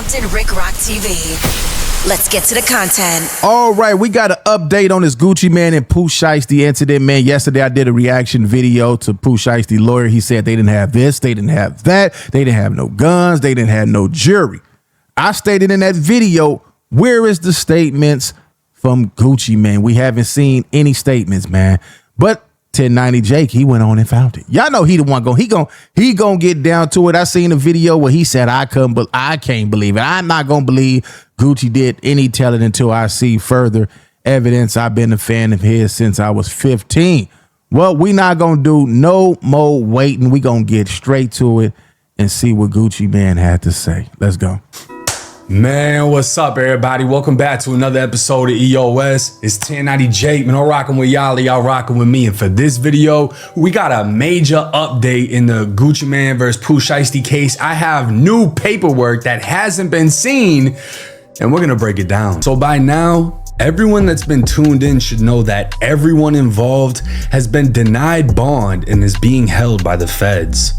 Compton Rick Rock TV. Let's get to the content. All right, we got an update on this Gucci Mane and Pooh Shiesty incident, man. Yesterday, I did a reaction video to Pooh Shiesty lawyer. He said they didn't have this, they didn't have that, they didn't have no guns, they didn't have no jury. I stated in that video, where is the statements from Gucci Mane? We haven't seen any statements, man. But 1090 Jake, he went on and found it. Y'all know he the one he gonna get down to it. I seen a video where he said I can't believe it. I'm not gonna believe Gucci did any telling until I see further evidence. I've been a fan of his since I was 15. Well, we not gonna do no more waiting. We gonna get straight to it and see what Gucci Mane had to say. Let's go. Man, what's up, everybody? Welcome back to another episode of EOS. It's 1090 Jake, man. I'm rocking with y'all rocking with me. And for this video, we got a major update in the Gucci Mane versus Pooh Shiesty case. I have new paperwork that hasn't been seen, and we're gonna break it down. So by now, everyone that's been tuned in should know that everyone involved has been denied bond and is being held by the feds.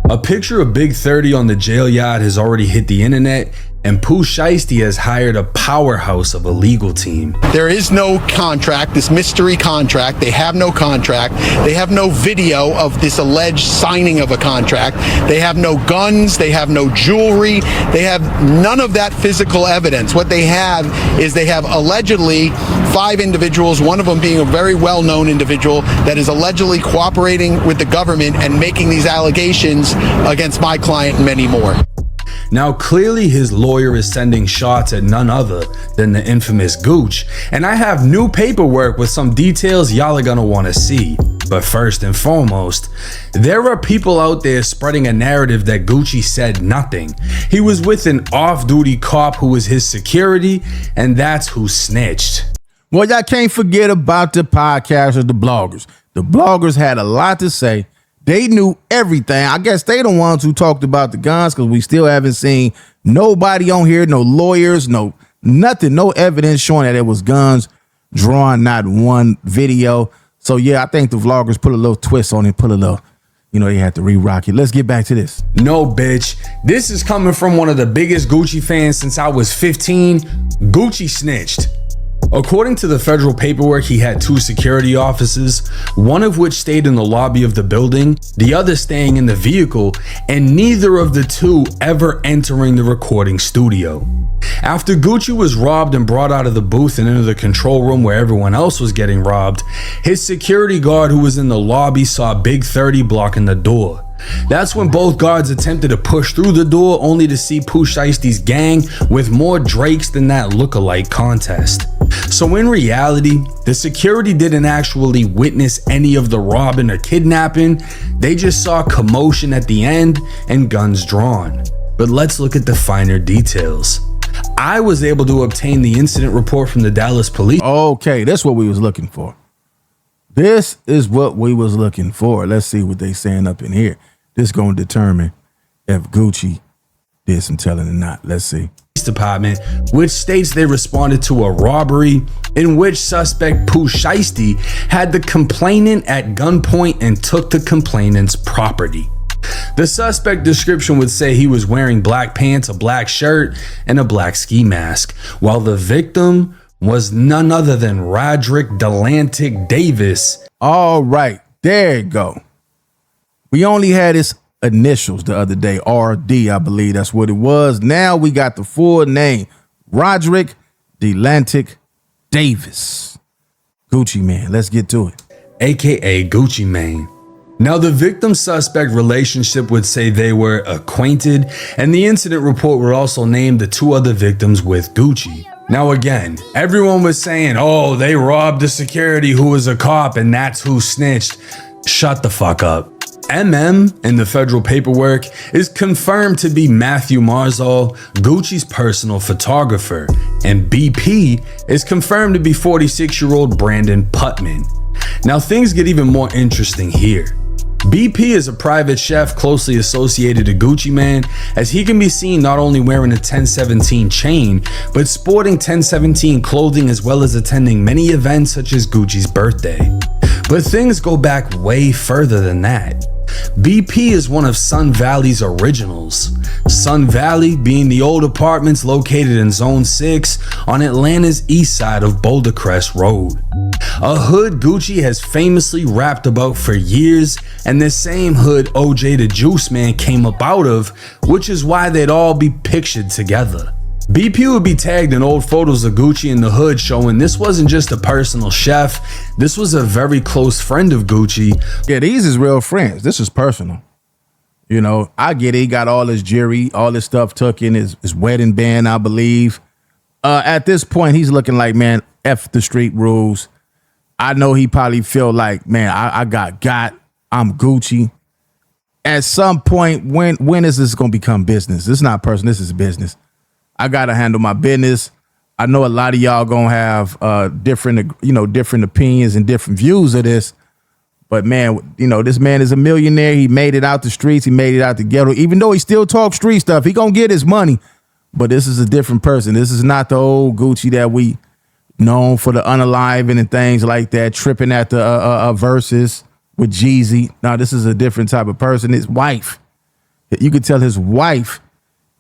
A picture of Big 30 on the jail yacht has already hit the internet, and Pooh Shiesty has hired a powerhouse of a legal team. There is no contract, this mystery contract. They have no contract. They have no video of this alleged signing of a contract. They have no guns. They have no jewelry. They have none of that physical evidence. What they have is they have allegedly 5 individuals, one of them being a very well-known individual that is allegedly cooperating with the government and making these allegations against my client and many more. Now, clearly his lawyer is sending shots at none other than the infamous Gooch, and I have new paperwork with some details y'all are gonna wanna see. But first and foremost, there are people out there spreading a narrative that Gucci said nothing. He was with an off-duty cop who was his security, and that's who snitched. Well, y'all can't forget about the podcasters, the bloggers. The bloggers had a lot to say. They knew everything. I guess they the ones who talked about the guns, because we still haven't seen nobody on here, no lawyers, no nothing, no evidence showing that it was guns drawn, not one video. So yeah, I think the vloggers put a little twist on it, put a little, they had to re-rock it. Let's get back to this. No, bitch. This is coming from one of the biggest Gucci fans since I was 15. Gucci snitched. According to the federal paperwork, he had 2 security officers, one of which stayed in the lobby of the building, the other staying in the vehicle, and neither of the 2 ever entering the recording studio. After Gucci was robbed and brought out of the booth and into the control room where everyone else was getting robbed, his security guard who was in the lobby saw Big 30 blocking the door. That's when both guards attempted to push through the door, only to see Pooh Shiesty's gang with more Drakes than that lookalike contest. So in reality, the security didn't actually witness any of the robbing or kidnapping. They just saw commotion at the end and guns drawn. But let's look at the finer details. I was able to obtain the incident report from the Dallas police. Okay, that's what we was looking for. This is what we was looking for. Let's see what they saying up in here. This going to determine if Gucci did some telling or not. Let's see. Department, which states they responded to a robbery in which suspect Pooh Shiesty had the complainant at gunpoint and took the complainant's property. The suspect description would say he was wearing black pants, a black shirt, and a black ski mask, while the victim was none other than Roderick Delantic Davis. All right, there you go. We only had his initials the other day, RD, I believe that's what it was. Now we got the full name, Roderick Delantic Davis. Gucci Mane, let's get to it. AKA Gucci Mane. Now the victim suspect relationship would say they were acquainted, and the incident report would also name the 2 other victims with Gucci. Now again, everyone was saying, oh, they robbed the security who was a cop and that's who snitched. Shut the fuck up. MM in the federal paperwork is confirmed to be Matthew Marzal, Gucci's personal photographer, and BP is confirmed to be 46-year-old Brandon Putman. Now things get even more interesting here. BP is a private chef closely associated to Gucci Mane, as he can be seen not only wearing a 1017 chain, but sporting 1017 clothing as well as attending many events such as Gucci's birthday. But things go back way further than that. BP is one of Sun Valley's originals. Sun Valley being the old apartments located in Zone 6 on Atlanta's east side of Boulder Crest Road. A hood Gucci has famously rapped about for years, and the same hood OJ the Juice Man came up out of, which is why they'd all be pictured together. BP would be tagged in old photos of Gucci in the hood, showing this wasn't just a personal chef, this was a very close friend of Gucci. Yeah, these is real friends. This is personal. You know, I get it. He got all his jewelry, all his stuff took in, his wedding band, I believe. At this point, he's looking like, man, F the street rules. I know he probably feel like, man, I got, I'm Gucci. At some point, when is this going to become business? This is not personal, this is business. I got to handle my business. I know a lot of y'all going to have different opinions and different views of this. But man, you know, this man is a millionaire. He made it out the streets. He made it out the ghetto. Even though he still talks street stuff, he going to get his money. But this is a different person. This is not the old Gucci that we known for the unaliving and things like that, tripping at the verses with Jeezy. Now, this is a different type of person. His wife, you could tell his wife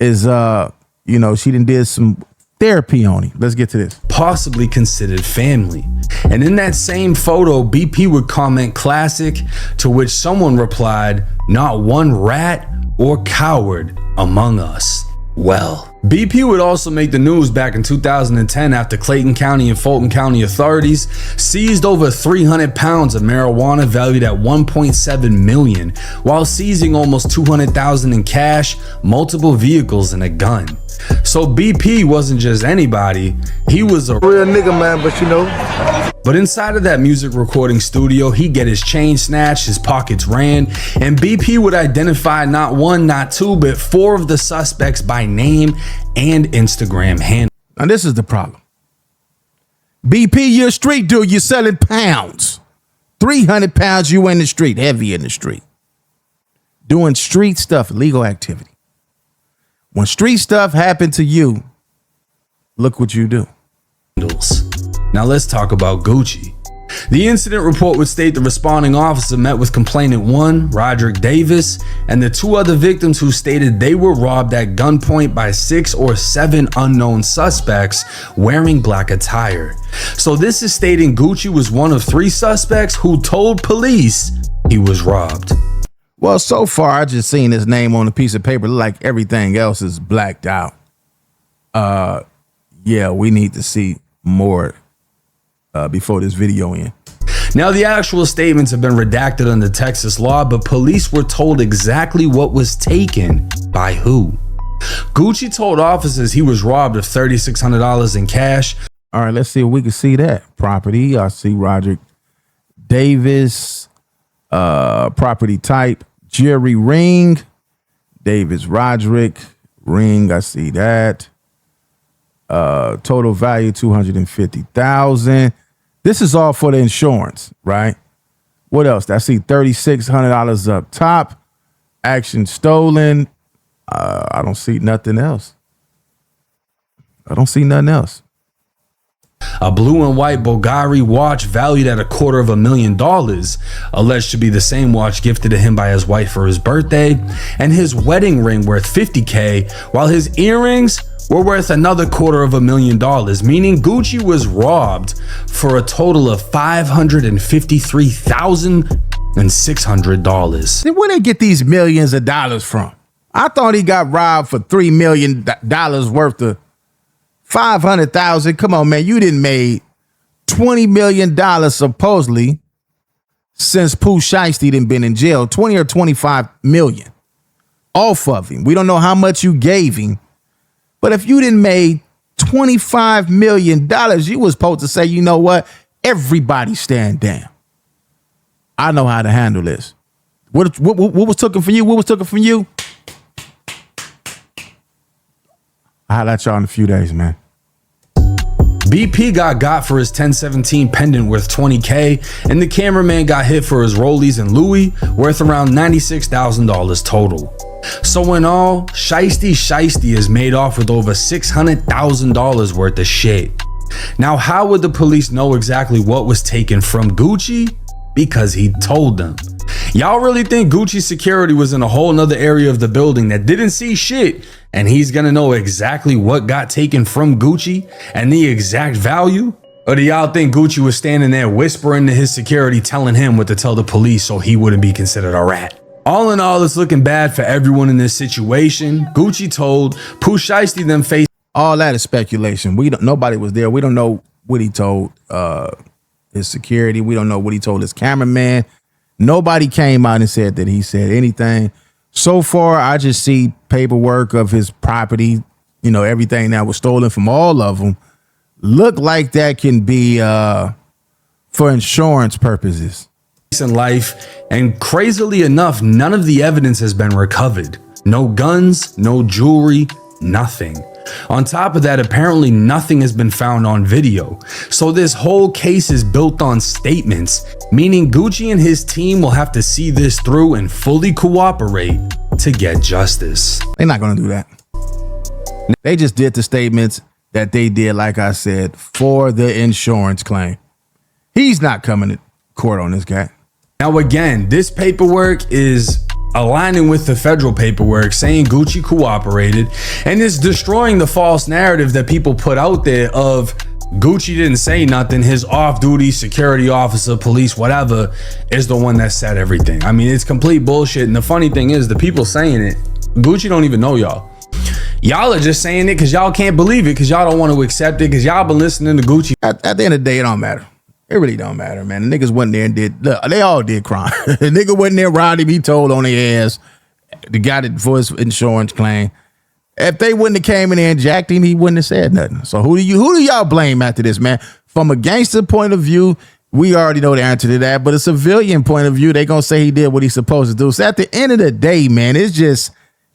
is she did some therapy on him. Let's get to this. Possibly considered family. And in that same photo, BP would comment classic, to which someone replied, not one rat or coward among us. Well, BP would also make the news back in 2010 after Clayton County and Fulton County authorities seized over 300 pounds of marijuana valued at $1.7 million, while seizing almost $200,000 in cash, multiple vehicles, and a gun. So BP wasn't just anybody, he was a real nigga, man, but you know. But inside of that music recording studio, he'd get his chain snatched, his pockets ran, and BP would identify not one, not two, but 4 of the suspects by name and Instagram handle. Now this is the problem. BP, you're a street dude, you're selling pounds. 300 pounds, you in the street, heavy in the street. Doing street stuff, illegal activity. When street stuff happened to you, look what you do. Now let's talk about Gucci. The incident report would state the responding officer met with complainant 1, Roderick Davis, and the 2 other victims who stated they were robbed at gunpoint by 6 or 7 unknown suspects wearing black attire. So this is stating Gucci was one of 3 suspects who told police he was robbed. Well, so far, I just seen his name on a piece of paper. Like everything else is blacked out. Yeah, we need to see more before this video ends. Now, the actual statements have been redacted under Texas law, but police were told exactly what was taken by who. Gucci told officers he was robbed of $3,600 in cash. All right, let's see if we can see that. Property, I see Roderick Davis. Property type, jewelry ring. Davis Roderick, ring, I see that. Total value, $250,000. This is all for the insurance, right? What else? I see $3,600 up top. Action stolen. I don't see nothing else. A blue and white Bulgari watch valued at $250,000, alleged to be the same watch gifted to him by his wife for his birthday, and his wedding ring worth $50K, while his earrings were worth another $250,000, meaning Gucci was robbed for a total of $553,600. Then where they get these millions of dollars from? I thought he got robbed for $3 million worth of $500,000. Come on, man. You didn't made $20 million supposedly since Pooh Shiesty done been in jail. 20 or 25 million off of him. We don't know how much you gave him. But if you didn't made $25 million, you was supposed to say, you know what? Everybody stand down. I know how to handle this. What was taken from you? What was taken from you? I'll holler at y'all in a few days, man. BP got for his 1017 pendant worth $20K, and the cameraman got hit for his Rollies and Louis worth around $96,000 total. So in all, Shiesty is made off with over $600,000 worth of shit. Now, how would the police know exactly what was taken from Gucci? Because he told them. Y'all really think Gucci security was in a whole nother area of the building that didn't see shit, and he's gonna know exactly what got taken from Gucci and the exact value? Or do y'all think Gucci was standing there whispering to his security, telling him what to tell the police so he wouldn't be considered a rat? All in all, it's looking bad for everyone in this situation. Gucci told Pooh Shiesty them face. All that is speculation. Nobody was there. We don't know what he told his security. We don't know what he told his cameraman. Nobody came out and said that he said anything. So far, I just see paperwork of his property, you know, everything that was stolen from all of them. Look like that can be for insurance purposes. In life, and crazily enough, none of the evidence has been recovered. No guns, no jewelry, nothing. On top of that, apparently nothing has been found on video. So this whole case is built on statements, meaning Gucci and his team will have to see this through and fully cooperate to get justice. They're not going to do that. They just did the statements that they did, like I said, for the insurance claim. He's not coming to court on this guy. Now, again, this paperwork is aligning with the federal paperwork saying Gucci cooperated, and it's destroying the false narrative that people put out there of Gucci didn't say nothing. His off-duty security officer, police, whatever, is the one that said everything. I mean, it's complete bullshit. And the funny thing is, the people saying it, Gucci don't even know y'all. Y'all are just saying it because y'all can't believe it, because y'all don't want to accept it, because y'all been listening to Gucci. At the end of the day, it don't matter. It really don't matter, man. The niggas wasn't there and did, look, they all did crime. The nigga wasn't there, robbed him, he told on their ass. The guy that for his insurance claim. If they wouldn't have came in there and jacked him, he wouldn't have said nothing. So who do y'all blame after this, man? From a gangster point of view, we already know the answer to that. But a civilian point of view, they gonna say he did what he's supposed to do. So at the end of the day, man, it's just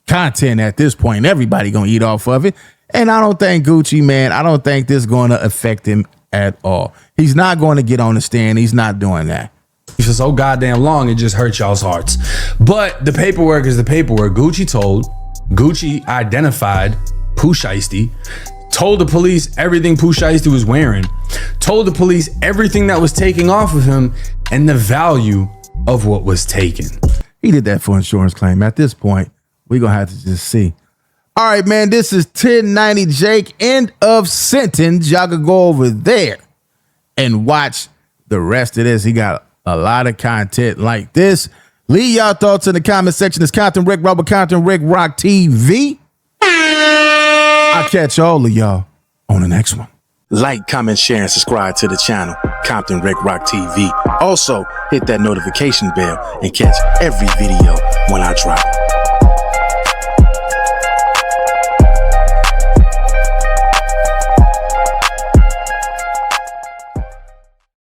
content at this point. Everybody gonna eat off of it. And I don't think Gucci, man, I don't think this gonna affect him at all. He's not going to get on the stand. He's not doing that. For so goddamn long, it just hurts y'all's hearts. But the paperwork is the paperwork. Gucci identified Pooh Shiesty, told the police everything Pooh Shiesty was wearing, told the police everything that was taken off of him, and the value of what was taken. He did that for insurance claim. At this point, we're going to have to just see. All right, man, this is 1090 Jake, end of sentence. Y'all can go over there and watch the rest of this. He got a lot of content like this. Leave y'all thoughts in the comment section. It's Compton Rick Robert, Compton Rick Rock TV. I'll catch all of y'all on the next one. Like, comment, share, and subscribe to the channel, Compton Rick Rock TV. Also, hit that notification bell and catch every video when I drop.